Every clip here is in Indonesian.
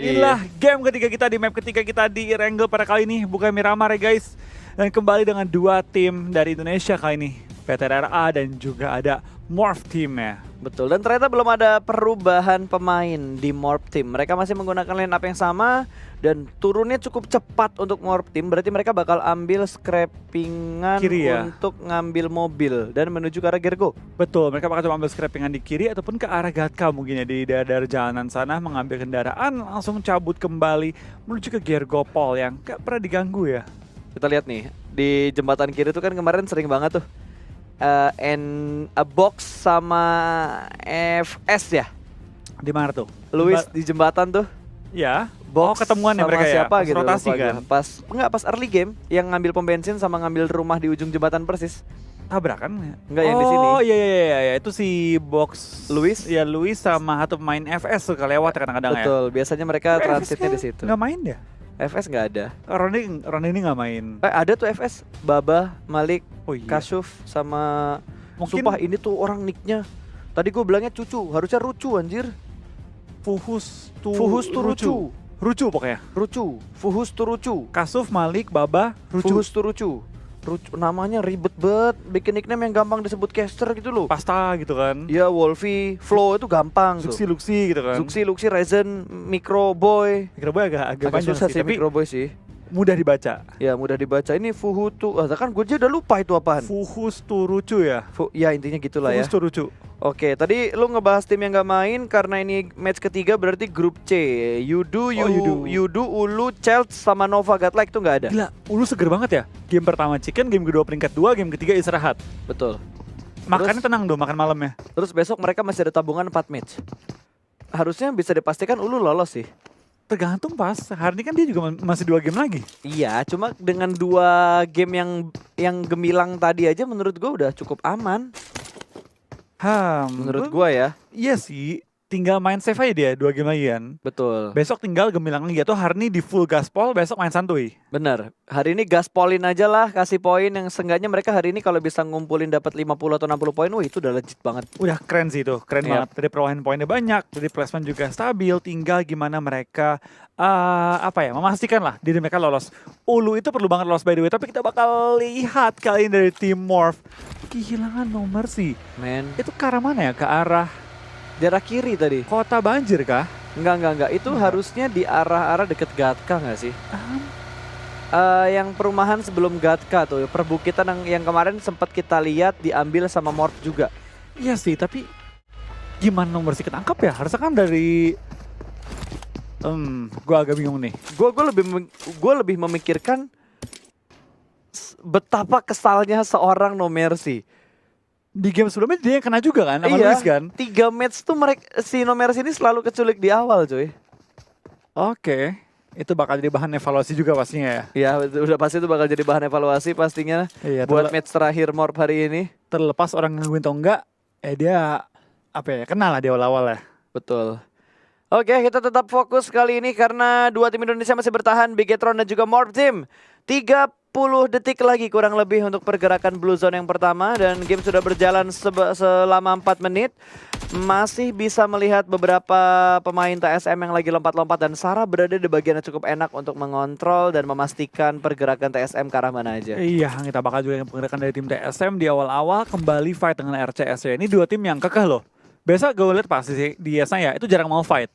Inilah game ketiga kita di map ketiga kita di Erangel pada kali ini, bukan Miramar ya guys. Dan kembali dengan dua tim dari Indonesia kali ini, PTRA dan juga ada Morph Team ya. Betul, dan ternyata belum ada perubahan pemain di Morph Team. Mereka masih menggunakan line up yang sama dan turunnya cukup cepat untuk Morph Team. Berarti mereka bakal ambil scrappingan Kiri ya? untuk ngambil mobil dan menuju ke arah Gergo. Betul, mereka bakal coba ambil scrappingan di kiri ataupun ke arah Gatka mungkin ya, di daerah jalanan sana mengambil kendaraan langsung cabut kembali menuju ke Gergopol yang gak pernah diganggu ya. Kita lihat nih, di jembatan kiri itu kan kemarin sering banget tuh a box sama FS ya. Di mana tuh? Luis di jembatan tuh. Ya. Box ketemuan ya sama mereka ya? siapa Pas gitu, rotasi lupa kan? gua. Pas early game yang ngambil pom bensin sama ngambil rumah di ujung jembatan persis. Tabrakan ya? Enggak, yang di sini. Oh iya, itu si Box Luis. Ya Luis sama satu pemain FS suka lewat kadang-kadang ya. Betul, biasanya mereka Tapi transitnya FS di situ. nggak main ya? FS nggak ada. Ron ini nggak main. Ada tuh FS, Baba, Malik, Oh iya. Kasuf sama Mungkin sumpah ini tuh orang nicknya. Tadi gue bilangnya cucu, harusnya Rucu anjir. Fuhus Fuhus tuh Rucu. Rucu pokoknya. Rucu, Fuhus tuh Rucu. Kasuf, Malik, Baba, Rucu. Fuhus tuh Rucu. Rucu namanya ribet banget, bikin nickname yang gampang disebut caster gitu loh. Pasta gitu kan. Iya, Wolfie, Flow itu gampang tuh. Zuxi, Luxi gitu kan. Zuxi, Luxi, Rezen, Micro Boy. Microboy agak Agak panjang susah sih tapi Micro Boy sih. mudah dibaca. Ya mudah dibaca. Ini Fuhutu. Kan gue aja udah lupa itu apaan. Fuhus tuh Rucu ya. Ya intinya gitulah ya. Fuhus tuh Rucu. Oke, tadi lu ngebahas tim yang gak main karena ini match ketiga berarti grup C. Yudu, Ulu, Chelt sama Nova Godlike tuh gak ada. Gila, Ulu seger banget ya. Game pertama chicken, game kedua peringkat 2, game ketiga istirahat. Betul. Makannya tenang dong, makan malamnya. Terus besok mereka masih ada tabungan 4 match. Harusnya bisa dipastikan Ulu lolos sih. Tergantung pas. Hari ini kan dia juga masih 2 game lagi. Iya, cuma dengan 2 game yang gemilang tadi aja menurut gue udah cukup aman. Menurut gua ya. Iya sih, tinggal main save aja dia 2 game lagi kan. Betul. Besok tinggal gemilang lagi atau hari ini di full gaspol, besok main santuy. Bener. Hari ini gaspolin aja lah, kasih poin yang seenggaknya mereka hari ini kalau bisa ngumpulin dapat 50 atau 60 poin, wah itu udah legit banget. Udah keren sih itu, keren Yep. banget. Dari perolehan poinnya banyak, dari placement juga stabil, tinggal gimana mereka memastikan lah diri mereka lolos. Ulu itu perlu banget lolos by the way, tapi kita bakal lihat kali ini dari tim Morph. Kehilangan nomor sih. Men, Itu ke arah mana ya? Ke arah daerah kiri tadi. kota banjir kah? Enggak. Itu harusnya di arah-arah deket Gatka nggak sih? Yang perumahan sebelum Gatka tuh, perbukitan yang kemarin sempat kita lihat diambil sama Morph juga. Iya sih, tapi gimana nomor sih ketangkap ya? Harusnya kan dari gue agak bingung nih. Gue lebih memikirkan betapa kesalnya seorang No Mercy. Di game sebelumnya dia yang kena juga kan sama Iya, Luis kan? 3 match tuh si No Mercy ini selalu keculik di awal cuy. Oke, itu bakal jadi bahan evaluasi juga pastinya ya. Ya udah pasti itu bakal jadi bahan evaluasi pastinya Iya, buat match terakhir Morph hari ini. terlepas orang ngangguin atau enggak, dia kenal lah di awal-awal ya. Betul. Oke, kita tetap fokus kali ini karena 2 tim Indonesia masih bertahan, Bigetron dan juga Morph Team. 30 detik lagi kurang lebih untuk pergerakan Blue Zone yang pertama dan game sudah berjalan selama 4 menit. Masih bisa melihat beberapa pemain TSM yang lagi lompat-lompat dan Sarah berada di bagian yang cukup enak untuk mengontrol dan memastikan pergerakan TSM ke arah mana aja. Iya, kita bakal juga yang pergerakan dari tim TSM di awal-awal kembali fight dengan RCS ya. Ini 2 tim yang kekeh loh. Biasa gue lihat pasti sih di Yesaya itu jarang mau fight.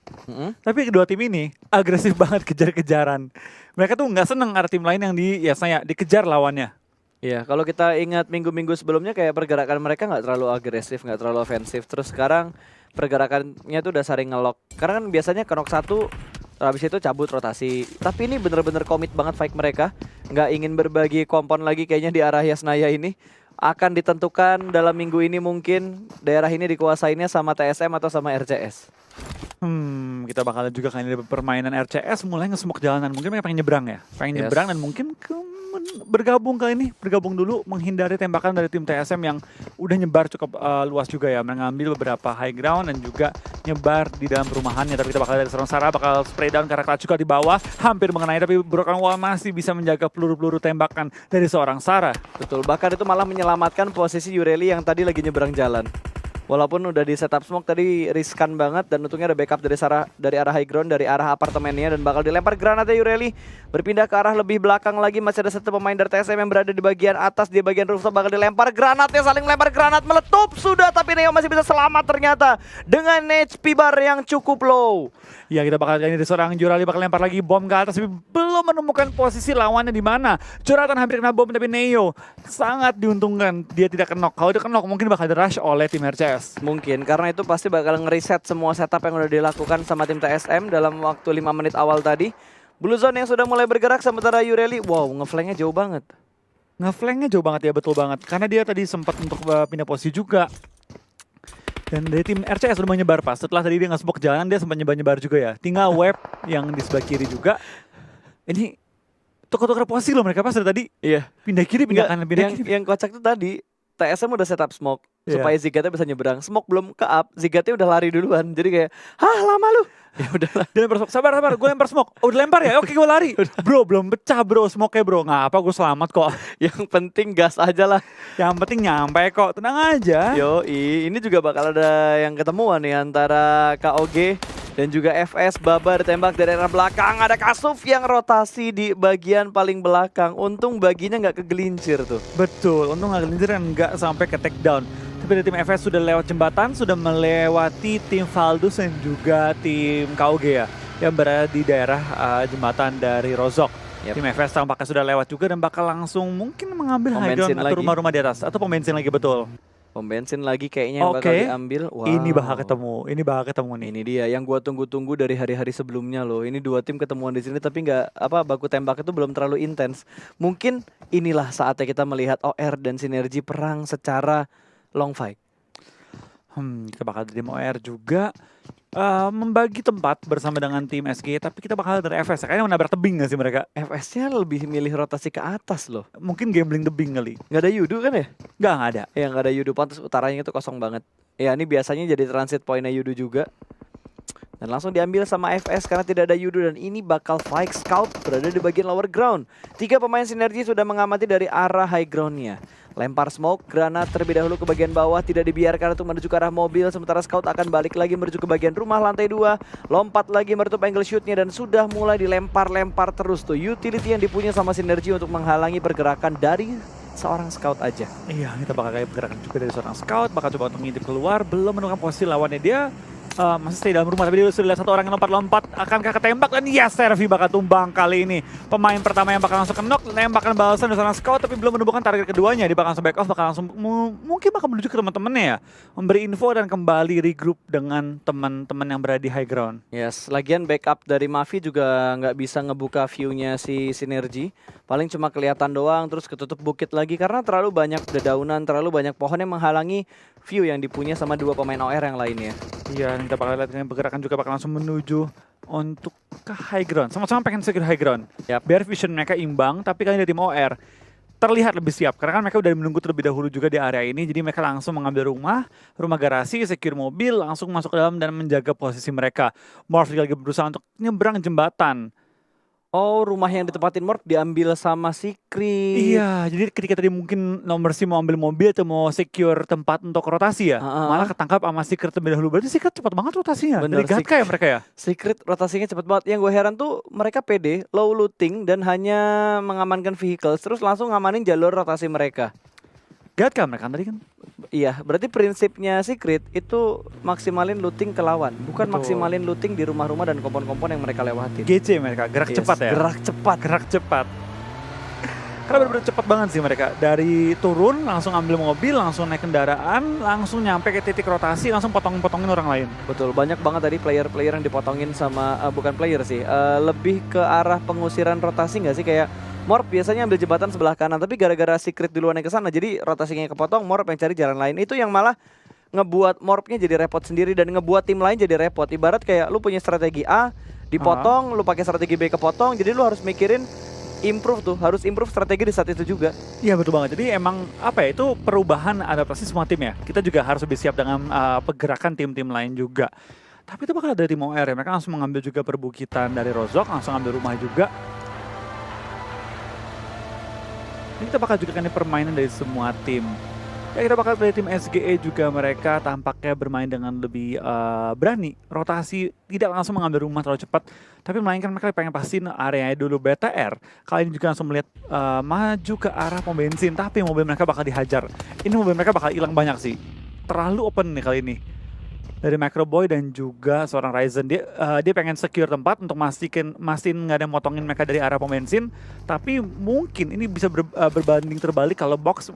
Tapi kedua tim ini agresif banget kejar-kejaran. Mereka tuh nggak seneng ada tim lain yang di Yesaya dikejar lawannya. Iya, kalau kita ingat minggu-minggu sebelumnya kayak pergerakan mereka nggak terlalu agresif, nggak terlalu ofensif. Terus sekarang pergerakannya tuh udah sering ngelok. Karena kan biasanya knock 1, habis itu cabut rotasi. Tapi ini bener-bener komit banget fight mereka. Nggak ingin berbagi kompon lagi kayaknya di arah Yasnaya ini. Akan ditentukan dalam minggu ini mungkin daerah ini dikuasainya sama TSM atau sama RCS. Kita bakal juga kayaknya permainan RCS mulai nge-smoke jalanan. Mungkin mereka pengen nyebrang ya. Pengen nyebrang dan mungkin bergabung kali ini. Bergabung dulu menghindari tembakan dari tim TSM yang udah nyebar cukup luas juga ya. Mengambil beberapa high ground dan juga nyebar di dalam perumahannya. Tapi kita bakal dari seorang Sarah bakal spray down karena Clutch juga di bawah. Hampir mengenai tapi Broken Wall masih bisa menjaga peluru-peluru tembakan dari seorang Sarah. Betul, bahkan itu malah menyelamatkan posisi Yureli yang tadi lagi nyebrang jalan. Walaupun udah di setup smoke tadi riskan banget dan untungnya ada backup dari arah high ground, dari arah apartemennya dan bakal dilempar granatnya Yureli. Berpindah ke arah lebih belakang lagi, masih ada satu pemain dari TSM yang berada di bagian atas, di bagian rooftop bakal dilempar granatnya, saling melempar granat meletup sudah, tapi Neo masih bisa selamat ternyata dengan HP bar yang cukup low. Ya kita bakal lihat dari seorang Jurali bakal lempar lagi bom ke atas tapi belum menemukan posisi lawannya di mana. Jonathan hampir kena bom tapi Neo sangat diuntungkan dia tidak kenok. Kalau dia kenok mungkin bakal di rush oleh tim RCS. Mungkin karena itu pasti bakal ngereset semua setup yang udah dilakukan sama tim TSM dalam waktu 5 menit awal tadi. Blue Zone yang sudah mulai bergerak sementara Yureli wow ngeflanknya jauh banget. Ngeflanknya jauh banget ya, betul banget. Karena dia tadi sempat untuk pindah posisi juga. Dan dari tim RCS udah menyebar pas. Setelah tadi dia nge-smoke jalan, dia sempat nyebar-nyebar juga ya. Tinggal web yang di sebelah kiri juga. Ini tukar-tukar posisi loh mereka pas dari tadi. Iya. Pindah kiri, pindah kanan, pindah kiri. Yang kocak tuh tadi TSM udah setup smoke Iya. supaya Zigatnya bisa nyebrang. Smoke belum ke up, Zigatnya udah lari duluan. Jadi kayak, hah lama lu. Ya udahlah. Dia lempar smoke, sabar, gue lempar smoke. Oh udah lempar ya, oke gue lari. Bro, belum pecah bro smoke-nya bro. Nggak apa, gue selamat kok. Yang penting gas aja lah. Yang penting nyampe kok, tenang aja. Yoi, ini juga bakal ada yang ketemuan nih antara KOG dan juga FS. Babar tembak dari arah belakang. Ada Kasuf yang rotasi di bagian paling belakang. Untung baginya nggak kegelincir tuh. Betul, untung nggak kelinci dan nggak sampai ke take down. Tapi dari tim FS sudah lewat jembatan, sudah melewati tim Valdus dan juga tim KOG ya. Yang berada di daerah jembatan dari Rozok. Yep. Tim FS tampaknya sudah lewat juga dan bakal langsung mungkin mengambil high ground atau lagi. rumah-rumah di atas. Atau pom bensin lagi, betul. Pom bensin lagi kayaknya yang bakal diambil. Wow. Ini bakal ketemu nih. Ini dia yang gua tunggu-tunggu dari hari-hari sebelumnya loh. Ini dua tim ketemuan di sini tapi nggak baku tembak itu belum terlalu intens. Mungkin inilah saatnya kita melihat OR dan sinergi perang secara long fight. Kita bakal dari tim OR juga membagi tempat bersama dengan tim SG, tapi kita bakal dari FS. Kayaknya menabrak tebing gak sih mereka? FS-nya lebih milih rotasi ke atas loh. Mungkin gambling tebing kali. Nggak ada Yudu kan ya? Nggak ada. Ya nggak ada Yudu, pantas utaranya itu kosong banget. Ya ini biasanya jadi transit pointnya Yudu juga. Dan langsung diambil sama FS karena tidak ada Yudu dan ini bakal Fike Scout berada di bagian lower ground. 3 pemain sinergi sudah mengamati dari arah high groundnya. Lempar smoke, granat terlebih dahulu ke bagian bawah, tidak dibiarkan untuk menuju ke arah mobil. Sementara Scout akan balik lagi menuju ke bagian rumah lantai 2. Lompat lagi menutup angle shootnya dan sudah mulai dilempar-lempar terus tuh. Utility yang dipunya sama sinergi untuk menghalangi pergerakan dari seorang Scout aja. Iya, kita bakal kayak pergerakan juga dari seorang Scout. Bakal coba untuk ngintip keluar, belum menemukan posisi lawannya dia. Masih stay dalam rumah, tapi dia sudah lihat satu orang yang lompat-lompat. Akankah ketembak? Dan yes, Servi bakal tumbang kali ini. Pemain pertama yang bakal langsung kenok, tembakan balasan dari seorang Scout, tapi belum menemukan target keduanya. Dia bakal langsung back off, bakal langsung mungkin bakal menuju ke teman-temannya ya. Memberi info dan kembali regroup dengan teman-teman yang berada di high ground. Yes, lagian backup dari Mavi juga nggak bisa ngebuka view-nya si sinergi. Paling cuma kelihatan doang, terus ketutup bukit lagi karena terlalu banyak dedaunan, terlalu banyak pohon yang menghalangi view yang dipunya sama 2 pemain OR yang lainnya. Iya, kita bakal lihat dengan pergerakan juga bakal langsung menuju untuk ke high ground. Sama-sama pengen secure high ground. Ya, biar vision mereka imbang, tapi kali ini tim OR terlihat lebih siap. Karena kan mereka udah menunggu terlebih dahulu juga di area ini. Jadi mereka langsung mengambil rumah garasi, secure mobil, langsung masuk ke dalam dan menjaga posisi mereka. Morph juga lagi berusaha untuk nyebrang jembatan. Oh, rumah yang ditempatin Morph diambil sama Secret. Iya, jadi ketika tadi mungkin nomor si mau ambil mobil atau mau secure tempat untuk rotasi ya, malah ketangkap sama Secret terlebih dahulu. Berarti Secret cepat banget rotasinya. Bener, dari Gatka ya mereka ya? Secret rotasinya cepat banget. Yang gue heran tuh mereka pede, low looting dan hanya mengamankan vehicles, terus langsung ngamanin jalur rotasi mereka. Gatka mereka tadi kan? Iya, berarti prinsipnya Secret itu maksimalin looting ke lawan, bukan maksimalin looting di rumah-rumah dan kompon-kompon yang mereka lewatin. GC mereka, gerak cepat ya? Gerak cepat. Karena benar-benar cepat banget sih mereka. Dari turun, langsung ambil mobil, langsung naik kendaraan, langsung nyampe ke titik rotasi, langsung potong-potongin orang lain. Betul, banyak banget tadi player-player yang dipotongin sama, bukan player sih, lebih ke arah pengusiran rotasi nggak sih? Kayak Morph biasanya ambil jembatan sebelah kanan, tapi gara-gara Secret duluan yang ke sana, jadi rotasinya kepotong, Morph yang cari jalan lain. Itu yang malah ngebuat Morphnya jadi repot sendiri dan ngebuat tim lain jadi repot. Ibarat kayak lu punya strategi A, dipotong, lu pakai strategi B kepotong, jadi lu harus mikirin improve tuh, harus improve strategi di saat itu juga. Iya betul banget, jadi emang apa ya, itu perubahan adaptasi semua tim ya. Kita juga harus lebih siap dengan pergerakan tim-tim lain juga. Tapi itu bakal dari tim OR ya, mereka langsung mengambil juga perbukitan dari Rozok, langsung ambil rumah juga. Ini kita bakal juga kan permainan dari semua tim. Ya kita bakal dari tim SGE juga mereka tampaknya bermain dengan lebih berani. Rotasi tidak langsung mengambil rumah terlalu cepat, tapi melainkan mereka pengen pastiin areanya dulu. BTR kali ini juga langsung melihat maju ke arah pom bensin, tapi mobil mereka bakal dihajar. Ini mobil mereka bakal hilang banyak sih. Terlalu open nih kali ini. Dari Microboy dan juga seorang Ryzen, dia pengen secure tempat untuk mastiin nggak ada yang motongin mereka dari arah pom bensin. Tapi mungkin ini bisa berbanding terbalik kalau Box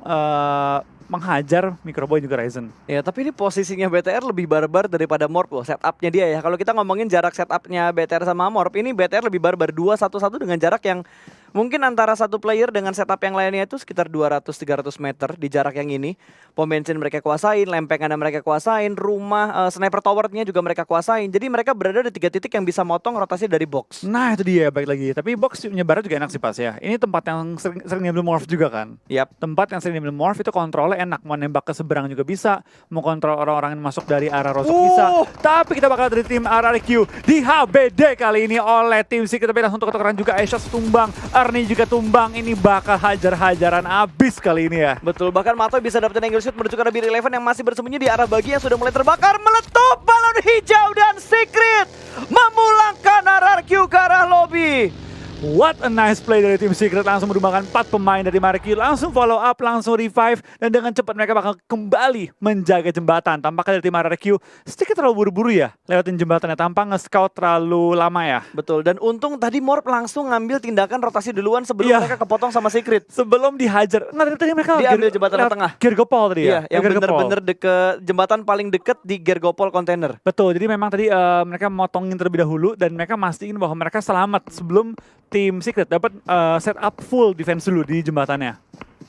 menghajar Microboy juga Ryzen. Ya, tapi ini posisinya BTR lebih barbar daripada Morp loh, setupnya dia ya. Kalau kita ngomongin jarak setupnya BTR sama Morp, ini BTR lebih barbar 2-1-1 dengan jarak yang mungkin antara satu player dengan setup yang lainnya itu sekitar 200-300 meter di jarak yang ini. Pom bensin mereka kuasain, lempengan mereka kuasain, rumah, sniper towernya juga mereka kuasain. Jadi mereka berada di 3 titik yang bisa motong rotasi dari Box. Nah itu dia, baik lagi. Tapi Box nyebarnya juga enak sih pas ya. Ini tempat yang sering diambil Morph juga kan. Yap. Tempat yang sering diambil Morph itu kontrolnya enak. Mau nembak ke seberang juga bisa. Mau kontrol orang-orang yang masuk dari arah Rosok bisa. Tapi kita bakal dari tim RRQ di HBD kali ini oleh tim Secret. Tapi langsung tuker-tukeran juga. Aishas tumbang, Ernie juga tumbang. Ini bakal hajar-hajaran abis kali ini ya. Betul, bahkan Mato bisa dapetin angle shoot menuju ke arah BR11 yang masih bersembunyi di arah bagi yang sudah mulai terbakar. Meletup balon hijau dan Secret memulangkan RRQ ke arah lobby. What a nice play dari tim Secret, langsung merumbangkan 4 pemain dari Marquee, langsung follow up, langsung revive, dan dengan cepat mereka bakal kembali menjaga jembatan. Tampaknya dari tim RRQ sedikit terlalu buru-buru ya lewatin jembatannya, tanpa nge-scout terlalu lama ya. Betul, dan untung tadi Morp langsung ngambil tindakan rotasi duluan sebelum mereka kepotong sama Secret. Sebelum dihajar, nah tadi mereka dia ambil jembatan tengah. Gergopol tadi ya? Iya, yang bener-bener deket, jembatan paling deket di Gergopol kontainer. Betul, jadi memang tadi mereka motongin terlebih dahulu dan mereka mastiin bahwa mereka selamat sebelum tim Secret dapat setup full defense dulu di jembatannya.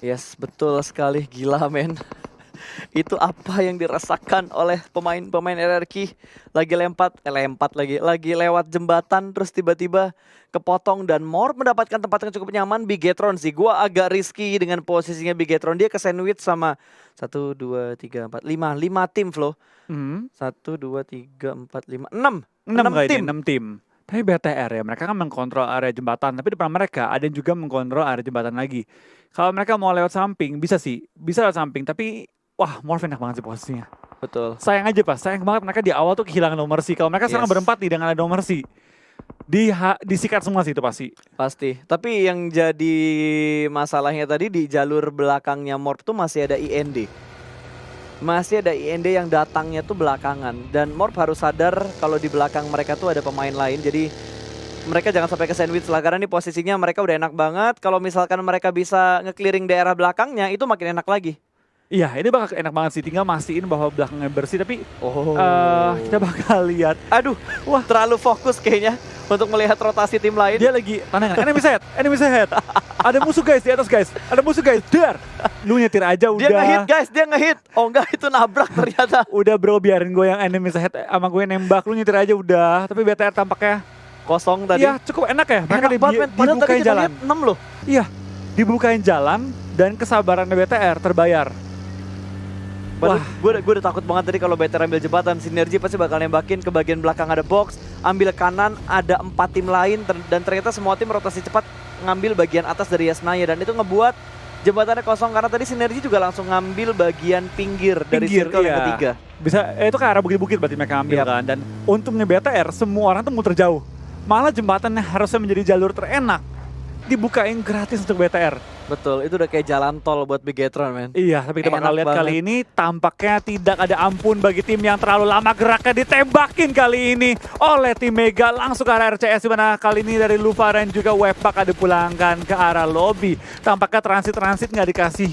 Yes, betul sekali, gila men. Itu apa yang dirasakan oleh pemain-pemain RRQ. Lagi lagi lewat jembatan terus tiba-tiba kepotong dan Morp mendapatkan tempat yang cukup nyaman. Bigetron sih, gua agak risky dengan posisinya Bigetron. Dia ke sandwich sama 1, 2, 3, 4, 5 tim flow. 1, 2, 3, 4, 5, 6 tim. Tapi BTR ya, mereka kan mengkontrol area jembatan, tapi depan mereka ada yang juga mengkontrol area jembatan lagi. Kalau mereka mau lewat samping, bisa lewat samping, tapi wah, Morph enak banget sih posisinya. Betul. Sayang aja sayang banget mereka di awal tuh kehilangan No Mercy. Kalau mereka sekarang berempat nih dengan ada No Mercy, disikat semua sih itu pasti. Pasti, tapi yang jadi masalahnya tadi di jalur belakangnya Morph tuh masih ada IND. Masih ada IND yang datangnya tuh belakangan. Dan Morph harus sadar kalau di belakang mereka tuh ada pemain lain. Jadi mereka jangan sampai ke sandwich lah. Karena ini posisinya mereka udah enak banget. Kalau misalkan mereka bisa nge-clearing daerah belakangnya, itu makin enak lagi. Iya, ini bakal enak banget sih. Tinggal mastiin bahwa belakangnya bersih. Tapi kita bakal lihat. Aduh, wah terlalu fokus kayaknya untuk melihat rotasi tim lain. Dia lagi tandangan, enemy set. Ada musuh guys, di atas guys. Ada musuh guys, dar. Lu nyetir aja udah. Dia ngehit guys, dia ngehit. Oh enggak, itu nabrak ternyata. Udah bro, biarin gue yang enemy set sama gue nembak. Lu nyetir aja udah. Tapi BTR tampaknya kosong tadi. Iya, cukup enak ya. Mereka dibukain jalan. 6 loh. Iya, dibukain jalan dan kesabaran BTR terbayar. Wah, gue udah takut banget tadi kalau BTR ambil jembatan. Sinergi pasti bakal nembakin ke bagian belakang ada box. Ambil kanan ada 4 tim lain. Dan ternyata semua tim rotasi cepat ngambil bagian atas dari Yasnaya. Dan itu ngebuat jembatannya kosong. Karena tadi Sinergi juga langsung ngambil bagian pinggir dari circle yang ketiga. Bisa, itu ke arah bukit-bukit berarti mereka ambil kan. Dan untungnya BTR semua orang tuh muter jauh. Malah jembatannya harusnya menjadi jalur terenak. Dibukain gratis untuk BTR. Betul, itu udah kayak jalan tol buat Bigetron, men. Iya, tapi kita bakal lihat kali ini tampaknya tidak ada ampun bagi tim yang terlalu lama geraknya, ditembakin kali ini oleh tim Mega langsung ke arah RCS, di mana kali ini dari Lufa dan juga Webpack ada dipulangkan ke arah lobby. Tampaknya transit nggak dikasih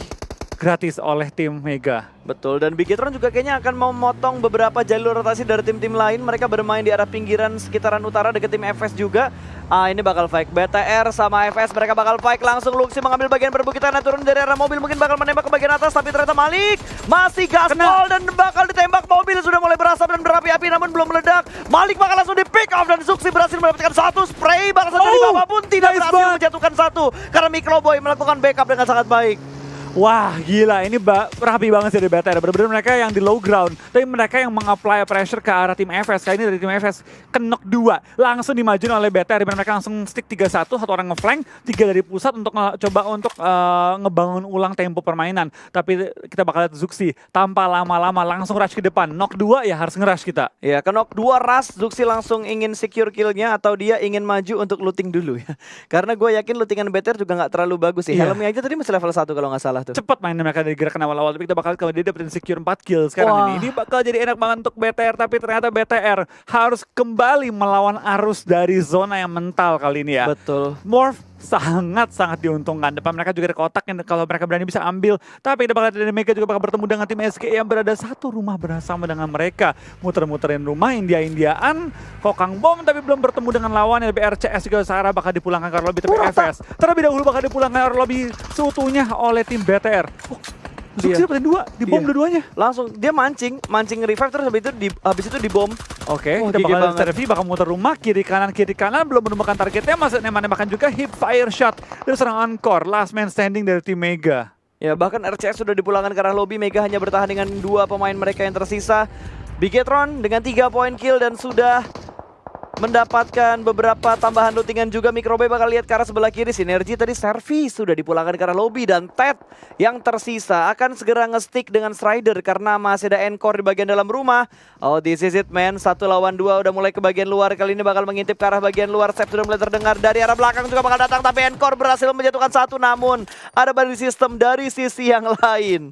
gratis oleh tim Mega. Betul, dan Bigetron juga kayaknya akan memotong beberapa jalur rotasi dari tim-tim lain. Mereka bermain di arah pinggiran sekitaran utara dekat tim FS juga. Ini bakal fight BTR sama FS, mereka bakal fight langsung. Luxi mengambil bagian perbukitan dan turun dari arah mobil, mungkin bakal menembak ke bagian atas, tapi ternyata Malik masih gaspol dan bakal ditembak. Mobil sudah mulai berasap dan berapi-api namun belum meledak. Malik bakal langsung di pick off dan Suksi berhasil mendapatkan 1 spray balasan dari bawah pun tidak berhasil menjatuhkan 1 karena Microboy melakukan backup dengan sangat baik. Wah gila, ini rapi banget sih dari BTR. Bener-bener mereka yang di low ground, tapi mereka yang mengapply pressure ke arah tim FS. Kali ini dari tim FS kenok 2, langsung dimajuin oleh BTR. Dimana mereka langsung stick 3-1, satu orang ngeflank, 3 dari pusat untuk coba untuk ngebangun ulang tempo permainan. Tapi kita bakal lihat Zuxi tanpa lama-lama langsung rush ke depan. Knock 2 ya harus nge-rush kita. Ya, ke knock 2 rush, Zuxi langsung ingin secure kill-nya atau dia ingin maju untuk looting dulu ya. Karena gue yakin lootingan BTR juga nggak terlalu bagus sih. Iya. Helmnya aja tadi masih level 1 kalau nggak salah tuh. Cepat mainnya mereka dari gerakan awal-awal, tapi kita bakal kalau dia dapetin secure 4 kill sekarang ini bakal jadi enak banget untuk BTR. Tapi ternyata BTR harus kembali melawan arus dari zona yang mental kali ini ya. Betul. Morph sangat-sangat diuntungkan. Depan mereka juga ada kotak yang kalau mereka berani bisa ambil. Tapi kita bakal dari Mega juga bakal bertemu dengan tim SK yang berada satu rumah bersama dengan mereka. Muter-muterin rumah India-Indiaan. Kokang bom tapi belum bertemu dengan lawannya. Tapi RCS juga Sarah bakal dipulangkan ke lobby. Tapi FS terlebih dahulu bakal dipulangkan ke lobby seutuhnya oleh tim BTR. Zuxi dapetin 2, dibom dua-duanya. Langsung dia mancing revive terus habis itu dibom. Oke, kita bakal Stervi bakal muter rumah kiri kanan belum menemukan targetnya, masih nembak-nembakan juga hip fire shot dari seorang Encore, last man standing dari tim Mega. Ya bahkan RCS sudah dipulangkan ke arah lobby, Mega hanya bertahan dengan 2 pemain mereka yang tersisa. Bigetron dengan 3 poin kill dan sudah mendapatkan beberapa tambahan lootingan juga. Microbe bakal lihat ke arah sebelah kiri. Sinergi tadi Servi sudah dipulangkan ke arah lobby dan Ted yang tersisa akan segera nge-stick dengan Strider karena masih ada Encore di bagian dalam rumah. Oh, this is it man. 1 lawan 2 udah mulai ke bagian luar. Kali ini bakal mengintip ke arah bagian luar. Sep sudah mulai terdengar dari arah belakang juga bakal datang, tapi Encore berhasil menjatuhkan 1, namun ada body system dari sisi yang lain.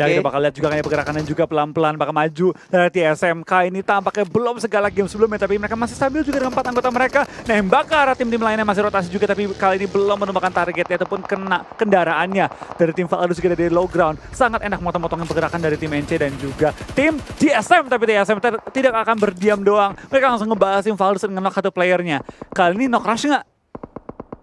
Ya kita bakal lihat juga kayak pergerakannya juga pelan-pelan bakal maju dari TSMK. Ini tampaknya belum segala game sebelumnya, tapi mereka masih stabil juga dengan 4 anggota mereka. Nembak ke arah tim-tim lainnya masih rotasi juga, tapi kali ini belum menemukan targetnya ataupun kena kendaraannya dari tim Valus juga dari low ground. Sangat enak motong-motongin pergerakan dari tim NC dan juga tim TSM, tapi TSM tidak akan berdiam doang. Mereka langsung ngebahas tim Valus dan nge-knock 1 playernya. Kali ini knock rush nggak?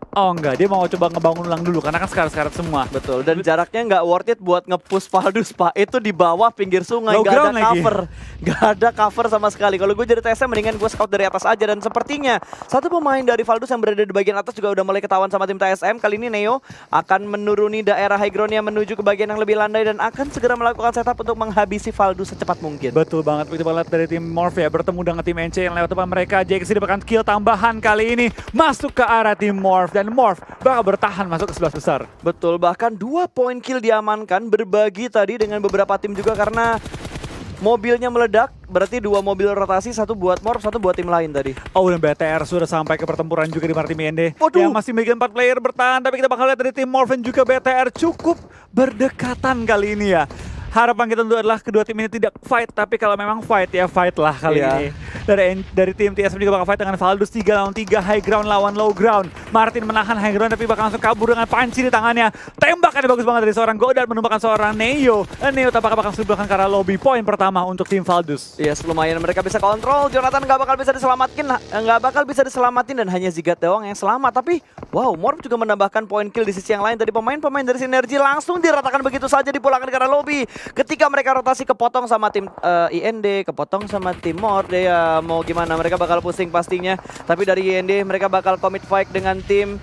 Oh enggak, dia mau coba ngebangun ulang dulu karena kan sekarat-sekarat semua. Betul, dan jaraknya nggak worth it buat nge-push Valdus, Pak. Itu di bawah pinggir sungai, Low nggak ada ground lagi. cover. Nggak ada cover sama sekali. Kalau gue jadi TSM mendingan gue scout dari atas aja. Dan sepertinya satu pemain dari Valdus yang berada di bagian atas juga udah mulai ketahuan sama tim TSM. Kali ini Neo akan menuruni daerah high ground-nya menuju ke bagian yang lebih landai dan akan segera melakukan setup untuk menghabisi Valdus secepat mungkin. Betul banget, kita lihat dari tim Morph ya bertemu dengan tim NC yang lewat depan mereka. JXC dapatkan kill tambahan kali ini masuk ke arah tim Morph dan Morph bakal bertahan masuk ke 11 besar. Betul, bahkan 2 poin kill diamankan, berbagi tadi dengan beberapa tim juga karena mobilnya meledak. Berarti 2 mobil rotasi, 1 buat Morph, 1 buat tim lain tadi. Oh, dan BTR sudah sampai ke pertempuran juga di Martim Ende. Waduh. Yang masih memiliki 4 player bertahan, tapi kita bakal lihat dari tim Morph dan juga BTR cukup berdekatan kali ini ya. Harapan kita tentu adalah kedua tim ini tidak fight, tapi kalau memang fight ya fight lah kali ini. Dari tim TSM juga bakal fight dengan Valdus 3 lawan 3, high ground lawan low ground. Martin menahan high ground tapi bakal langsung kabur dengan panci di tangannya. Tembakannya bagus banget dari seorang Godard menumpahkan seorang Neo. Dan Neo tampaknya bakal sebelahkan ke arah lobby. Poin pertama untuk tim Valdus. Yes, lumayan mereka bisa kontrol. Jonathan nggak bakal bisa diselamatin dan hanya Zigat doang yang selamat. Tapi wow, Morph juga menambahkan poin kill di sisi yang lain. Tadi pemain-pemain dari Sinergi langsung diratakan begitu saja, dipulangkan ke arah lobby. Ketika mereka rotasi kepotong sama tim IND, kepotong sama tim Morph, ya mau gimana, mereka bakal pusing pastinya. Tapi dari IND mereka bakal commit fight dengan tim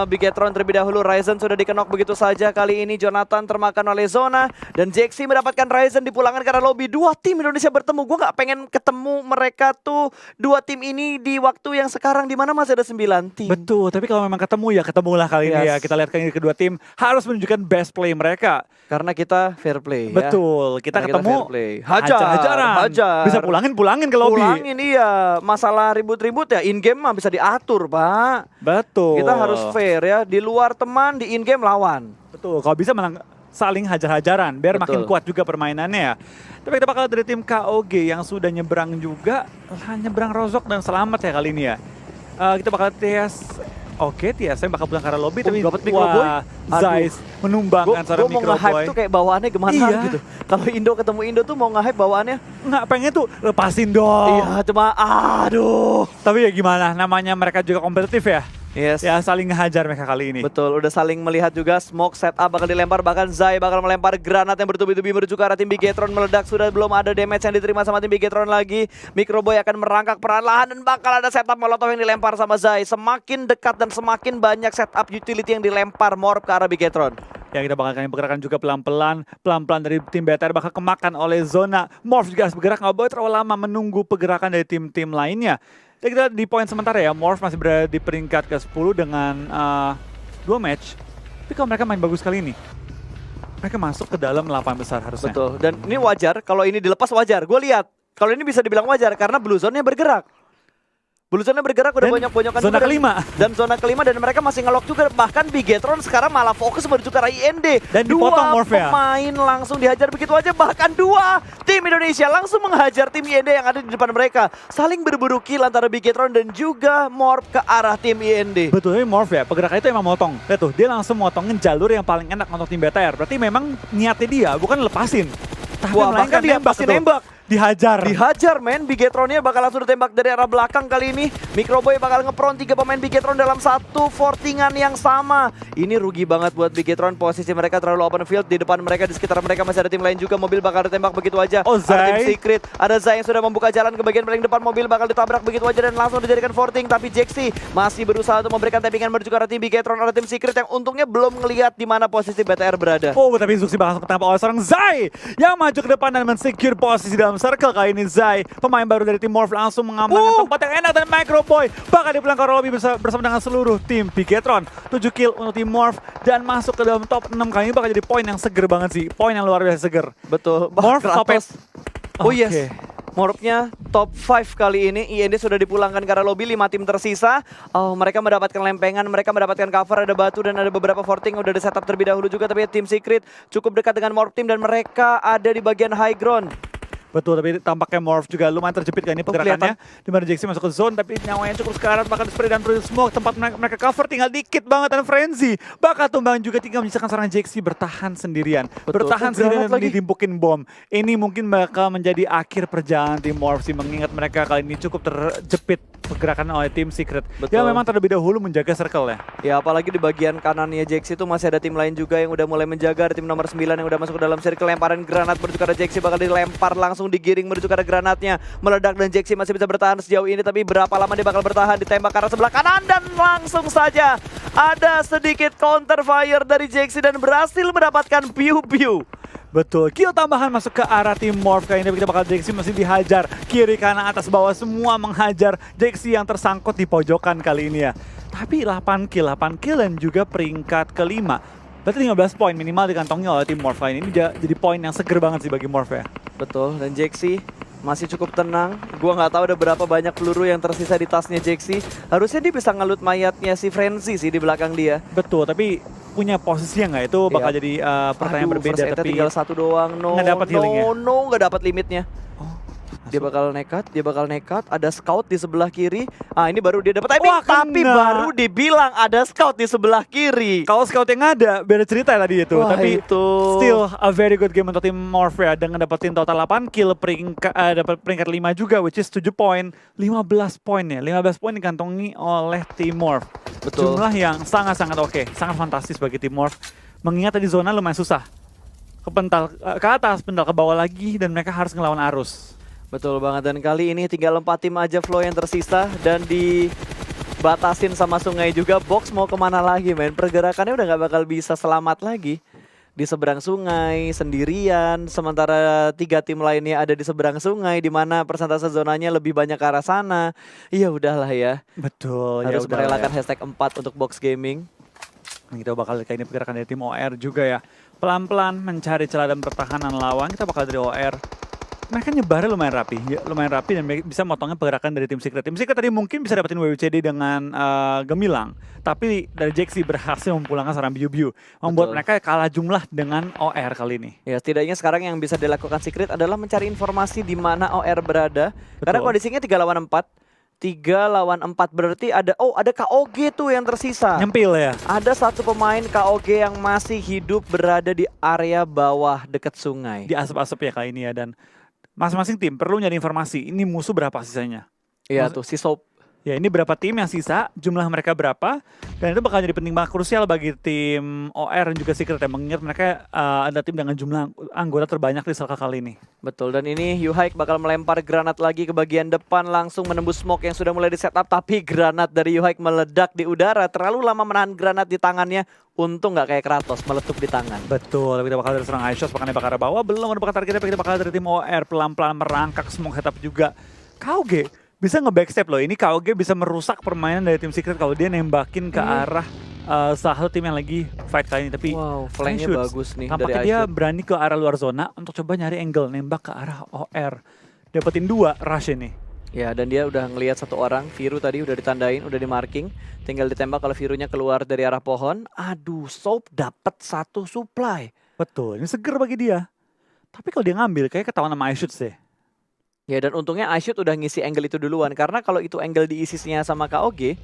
Bigetron terlebih dahulu. Ryzen sudah dikenok begitu saja. Kali ini Jonathan termakan oleh zona dan JXC mendapatkan Ryzen dipulangkan karena lobby. 2 tim Indonesia bertemu. Gue gak pengen ketemu mereka tuh 2 tim ini di waktu yang sekarang dimana masih ada 9 tim. Betul, tapi kalau memang ketemu ya ketemulah kali ini ya. Kita lihat kan ini kedua tim harus menunjukkan best play mereka. Karena kita fair play. Betul, ya. kita ketemu hajar. Bisa pulangin ke lobby. Pulangin iya. Masalah ribut-ribut ya in game mah bisa diatur, Pak. Betul. Kita harus fair ya, di luar teman, di in game lawan. Betul, kalau bisa malah saling hajar-hajaran biar makin kuat juga permainannya ya. Tapi kita bakal dari tim KOG yang sudah nyebrang juga, nyebrang Rozok dan selamat ya kali ini ya. Kita bakal TSM bakal pulang ke arah lobby, tapi dapat Microboy. Zeiss menumbangkan seorang Microboy. Gue mau nge-hype tuh kayak bawaannya gimana gitu. Kalau Indo ketemu Indo tuh mau nge-hype bawaannya. Nggak pengen tuh lepasin dong. Iya, cuma aduh. Tapi ya gimana, namanya mereka juga kompetitif ya. Yes. Ya saling ngehajar mereka kali ini. Betul, udah saling melihat juga. Smoke setup bakal dilempar, bahkan Zai bakal melempar granat yang bertubi-tubi menuju ke arah tim Bigetron. Meledak, sudah belum ada damage yang diterima sama tim Bigetron lagi. Microboy akan merangkak perlahan dan bakal ada setup molotov yang dilempar sama Zai. Semakin dekat dan semakin banyak setup utility yang dilempar Morph ke arah Bigetron. Ya kita bakal kalian pergerakan juga pelan-pelan dari tim BTR bakal kemakan oleh zona. Morph juga harus bergerak, nggak boleh terlalu lama menunggu pergerakan dari tim-tim lainnya. Dan kita di poin sementara ya, Morph masih berada di peringkat ke-10 dengan 2 match. Tapi kalau mereka main bagus kali ini, mereka masuk ke dalam 8 besar harusnya. Betul, dan ini wajar, kalau ini dilepas wajar. Gue lihat, kalau ini bisa dibilang wajar karena Blue Zone-nya bergerak. Blue Zone-nya bergerak udah banyak-banyakan zona kelima. Dan zona kelima dan mereka masih ngelok juga. Bahkan Bigetron sekarang malah fokus menuju ke arah IND. Dan dipotong Morph ya. Pemain langsung dihajar begitu aja. Bahkan 2 tim Indonesia langsung menghajar tim IND yang ada di depan mereka. Saling berburu kill antara Bigetron dan juga Morph ke arah tim IND. Betul, ini Morph ya, pergerakan itu emang motong. Lihat tuh, dia langsung motongin jalur yang paling enak untuk tim BTR. Berarti memang niatnya dia, bukan lepasin. Tapi Wah, bahkan dia pasti nembak. Dihajar. Dihajar men, Bigetronnya bakal langsung ditembak dari arah belakang kali ini. Microboy bakal ngepron 3 pemain Bigetron dalam satu fortingan yang sama. Ini rugi banget buat Bigetron, posisi mereka terlalu open field. Di depan mereka, di sekitar mereka masih ada tim lain juga. Mobil bakal ditembak begitu aja. Oh, ada tim Zai. Secret, ada Zai yang sudah membuka jalan ke bagian paling depan. Mobil bakal ditabrak begitu aja dan langsung dijadikan forting. Tapi Jexi masih berusaha untuk memberikan tappingan menuju ke arah tim Bigetron. Ada tim Secret yang untungnya belum ngelihat di mana posisi BTR berada. Oh, tapi Zuxi bakal ketangkap oleh seorang Zai yang maju ke depan dan men-secure posisi dalam circle kali ini. Zai, pemain baru dari tim Morph langsung mengamankan tempat yang enak dan Microboy bakal dipulang ke lobby bersama dengan seluruh tim Bigetron. 7 kill untuk tim Morph dan masuk ke dalam top 6 kali ini bakal jadi poin yang seger banget sih. Poin yang luar biasa seger. Betul. Morph top 8. Oh yes. Morphnya top 5 kali ini. IND sudah dipulangkan ke arah lobby, 5 tim tersisa. Oh, mereka mendapatkan lempengan, mereka mendapatkan cover, ada batu dan ada beberapa forting udah di setup terlebih dahulu juga. Tapi tim Secret cukup dekat dengan Morph team dan mereka ada di bagian high ground. Betul, tapi tampaknya Morph juga lumayan terjepit kan ini pergerakannya. Di mana Jexi masuk ke zone, tapi nyawanya cukup sekarat, bakal spray dan perlu smoke. Tempat mereka cover tinggal dikit banget dan Frenzy bakal tumbang juga, tinggal menyisakan seorang Jexi bertahan sendirian. Betul. Bertahan sendirian dan ditimpukin bom. Ini mungkin bakal menjadi akhir perjalanan tim Morph sih, mengingat mereka kali ini cukup terjepit pergerakan oleh tim Secret. Betul. Yang memang terlebih dahulu menjaga circle ya. Ya apalagi di bagian kanannya Jexi itu masih ada tim lain juga yang udah mulai menjaga. Ada tim nomor 9 yang udah masuk ke dalam circle, lemparan granat menuju ke arah Jexi bakal dilempar langsung digiring menuju ke arah granatnya. Meledak dan Jexi masih bisa bertahan sejauh ini, tapi berapa lama dia bakal bertahan, ditembak ke arah sebelah kanan dan langsung saja ada sedikit counter fire dari Jexi dan berhasil mendapatkan piu-piu. Betul, kill tambahan masuk ke arah tim Morph kali ini. Kita bakal Jexi masih dihajar kiri kanan atas bawah, semua menghajar Jexi yang tersangkut di pojokan kali ini ya. Tapi 8 kill dan juga peringkat kelima. Berarti 15 poin minimal dikantongi oleh tim Morph kali ini. Jadi poin yang seger banget sih bagi Morph ya. Betul, dan Jexi masih cukup tenang. Gua nggak tahu ada berapa banyak peluru yang tersisa di tasnya Jexi. Harusnya dia bisa ngelut mayatnya si Frenzy sih di belakang dia. Betul, tapi punya posisinya nggak itu bakal jadi pertanyaan berbeda. Tapi tinggal satu doang. nggak dapat healingnya. Nggak dapat limitnya. Dia bakal nekat, ada scout di sebelah kiri. Ah, ini baru dia dapat timing, tapi baru dibilang ada scout di sebelah kiri. Kalau scout yang ada, beda cerita tadi itu. Wah, tapi itu still a very good game untuk tim Morph ya, dengan dapetin total 8 kill, dapat peringkat 5 juga, which is 7 poin, 15 poin ya. 15 poin dikantongi oleh tim Morph. Betul. Jumlah yang sangat-sangat oke, sangat fantastis bagi tim Morph. Mengingat tadi zona lumayan susah. Ke atas, pental ke bawah lagi, dan mereka harus ngelawan arus. Betul banget, dan kali ini tinggal 4 tim aja flow yang tersisa dan dibatasin sama sungai juga. Box mau kemana lagi men, pergerakannya udah nggak bakal bisa selamat lagi. Di seberang sungai sendirian, sementara 3 tim lainnya ada di seberang sungai di mana persentase zonanya lebih banyak ke arah sana. Iya udahlah ya. Betul, harus ya merelakan ya. hashtag 4 untuk Box Gaming. Kita bakal kayak ini pergerakan dari tim OR juga ya. Pelan-pelan mencari celah dan pertahanan lawan. Kita bakal dari OR. Mereka nyebarnya lumayan rapi dan bisa motongnya pergerakan dari tim Secret. Tim Secret tadi mungkin bisa dapetin WWCD dengan gemilang, tapi dari Jexi berhasil memulangkan seorang Biu-Biu, membuat mereka kalah jumlah dengan OR kali ini. Ya setidaknya sekarang yang bisa dilakukan Secret adalah mencari informasi di mana OR berada. Betul. Karena kondisinya 3 lawan 4. 3 lawan 4 berarti ada KOG tuh yang tersisa. Nyempil ya. Ada satu pemain KOG yang masih hidup berada di area bawah dekat sungai. Di asap-asap ya kali ini ya, dan masing-masing tim perlu nyari informasi. Ini musuh berapa sisanya? Iya tuh si Soap. Ya ini berapa tim yang sisa, jumlah mereka berapa, dan itu bakal jadi penting banget, krusial bagi tim OR dan juga Secret yang mengingat mereka ada tim dengan jumlah anggota terbanyak di Selka kali ini. Betul, dan ini Yuhaik bakal melempar granat lagi ke bagian depan langsung menembus smoke yang sudah mulai di setup, tapi granat dari Yuhaik meledak di udara, terlalu lama menahan granat di tangannya, untung nggak kayak Kratos meletup di tangan. Betul, tapi kita bakal dari serang iShots, bahkan bakal bawah, belum ada targetnya, tapi kita bakal dari tim OR, pelan-pelan merangkak smoke setup juga. KOG bisa nge-backstep loh, ini KOG bisa merusak permainan dari tim Secret kalau dia nembakin ke arah salah satu tim yang lagi fight kali ini. Tapi Wow, flanknya bagus nih tampaknya dari dia iShoot. berani ke arah luar zona untuk coba nyari angle, nembak ke arah OR. Dapetin 2 rush ini. Ya, dan dia udah ngelihat satu orang, Viru tadi udah ditandain, udah di marking. Tinggal ditembak kalau Virunya keluar dari arah pohon. Aduh, Soap dapat 1 supply. Betul, ini seger bagi dia. Tapi kalau dia ngambil, kayak ketahuan sama iShoot deh. Ya, dan untungnya iShoot udah ngisi angle itu duluan. Karena kalau itu angle diisinya sama KOG,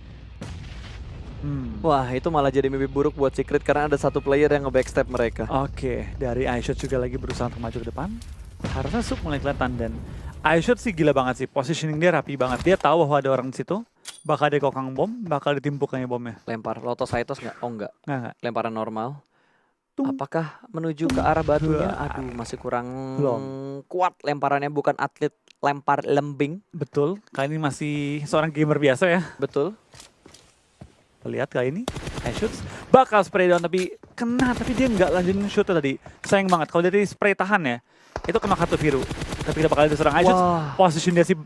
wah itu malah jadi mimpi buruk buat Secret karena ada satu player yang nge-backstep mereka. Oke, dari iShoot juga lagi berusaha untuk maju ke depan. Harusnya Sup mulai kelihatan dan iShoot sih gila banget sih. Positioning dia rapi banget. Dia tahu bahwa ada orang di situ. Bakal dia kokang bom, bakal ditimpuk kayaknya bomnya. Lempar Lotus Saitos nggak? Oh nggak, Nggak. lemparan normal. Tung. Apakah menuju ke arah batunya? Aduh, masih kurang Belum. kuat lemparannya, bukan atlet lempar lembing. Betul, kali ini masih seorang gamer biasa ya. Betul. Lihat kali ini, iShoot bakal spray down tapi kena, tapi dia nggak lanjutin shoot tadi. Sayang banget, kalau dari spray tahan ya, itu kena kartu biru. Tapi kita bakal diserang iShoot, Wah. position dia sih,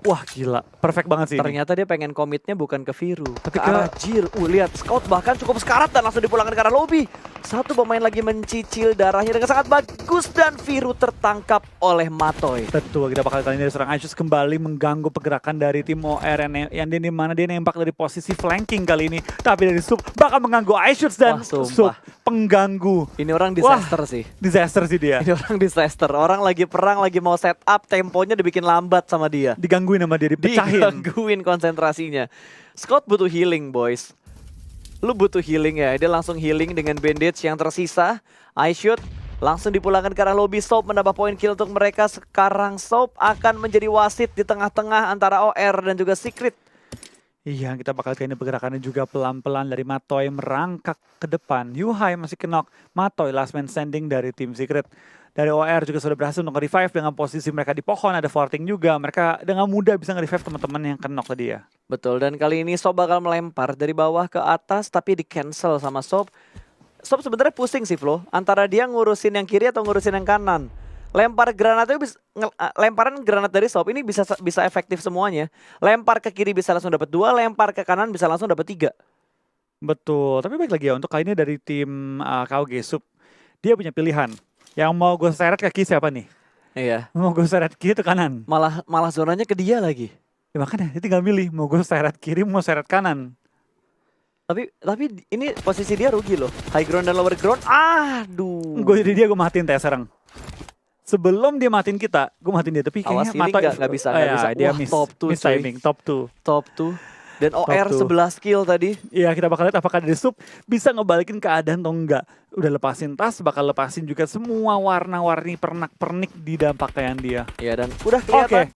wah gila, perfect banget sih ini. Ternyata dia pengen komitnya bukan ke Viru, Tapi ke arah Jir. Lihat, Scout bahkan cukup sekarat dan langsung dipulangkan ke arah lobby. Satu pemain lagi mencicil darahnya dengan sangat bagus dan Viru tertangkap oleh Matoy. Betul, kita bakal kali ini diserang iShoot kembali mengganggu pergerakan dari tim OR yang di mana dia nembak dari posisi flanking kali ini. Tapi dari Sup bakal mengganggu iShoot dan Wah, sumpah. Sup pengganggu. Ini orang disaster sih. Disaster sih dia. Ini orang disaster. Orang lagi perang, lagi mau setup, temponya dibikin lambat sama dia. Digangguin sama dia, dipecahin. Digangguin konsentrasinya. Scott butuh healing, boys. Lu butuh healing ya. Dia langsung healing dengan bandage yang tersisa. iShoot langsung dipulangkan ke arah lobby. Soap menambah poin kill untuk mereka. Sekarang Soap akan menjadi wasit di tengah-tengah antara OR dan juga Secret. Iya, kita bakal kayak ini pergerakannya juga pelan-pelan dari Matoy merangkak ke depan. Yuhai masih kenok. Matoy last man standing dari tim Secret. Dari OR juga sudah berhasil untuk nge-revive dengan posisi mereka di pohon. Ada forting juga. Mereka dengan mudah bisa nge-revive teman-teman yang kenok tadi ya. Betul, dan kali ini Soap bakal melempar dari bawah ke atas tapi di cancel sama Soap. Soap sebenarnya pusing sih Flo, antara dia ngurusin yang kiri atau ngurusin yang kanan. Lempar granatnya lemparan granat dari Soap ini bisa efektif semuanya. Lempar ke kiri bisa langsung dapat 2, lempar ke kanan bisa langsung dapat 3. Betul, tapi baik lagi ya untuk kali ini dari tim KOG Sup. Dia punya pilihan. Yang mau gue seret ke kiri siapa nih? Iya. Mau gue seret kiri atau kanan? Malah zonanya ke dia lagi. Ya makanya dia tinggal milih. Mau gue seret kiri, mau seret kanan. Tapi ini posisi dia rugi loh. High ground dan lower ground. Aduh. Gue jadi dia gue matiin teh sekarang. Sebelum dia matiin kita, gue matiin dia. Tapi Awas kayaknya healing nggak bisa. Dia Wah, miss, top 2 miss cuy. timing, top 2. Top 2. Dan OR Top 11 kill tadi. Iya, kita bakal lihat apakah dari Sup bisa ngebalikin keadaan atau enggak. Udah lepasin tas, bakal lepasin juga semua warna-warni pernak-pernik di dampak kayak dia. Ya, dan udah kelihatan. Oke.